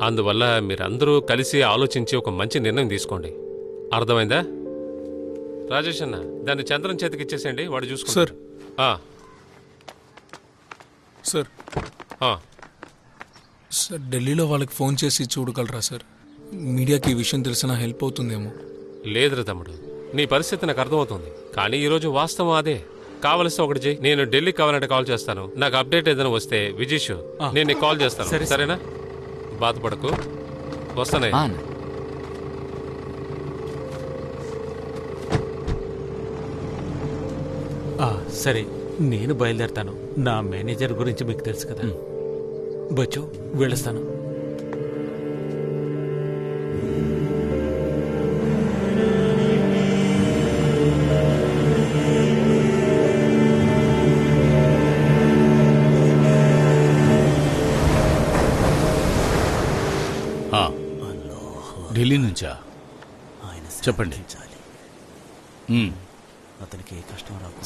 అందువల్ల మీరందరూ కలిసి ఆలోచించి ఒక మంచి నిర్ణయం తీసుకోండి. అర్థమైందా? రాజేష్ అన్న, దాన్ని చంద్రన్ చేతికి ఇచ్చేసేయండి, వాడు చూసుకో. సార్ సార్ సార్ ఢిల్లీలో వాళ్ళకి ఫోన్ చేసి చూడగలరా సార్? మీడియాకి ఈ విషయం తెలిసినా హెల్ప్ అవుతుందేమో. లేదురా తమ్ముడు, నీ పరిస్థితి నాకు అర్థమవుతుంది, కానీ ఈరోజు వాస్తవం అదే. కావలసిన ఒకటి చెయ్యి, నేను ఢిల్లీకి కావాలంటే కాల్ చేస్తాను. నాకు అప్డేట్ ఏదైనా వస్తే విజీష్ నేను నీకు కాల్ చేస్తాను. సరేనా? బాధపడకు, వస్తానే. సరే, నేను బయలుదేరుతాను. నా మేనేజర్ గురించి మీకు తెలుసు కదా. బచ్చు, వెళ్ళొస్తాను. ఢిల్లీ నుంచా? చెప్పండి. అతనికి ఏ కష్టం రాకుండా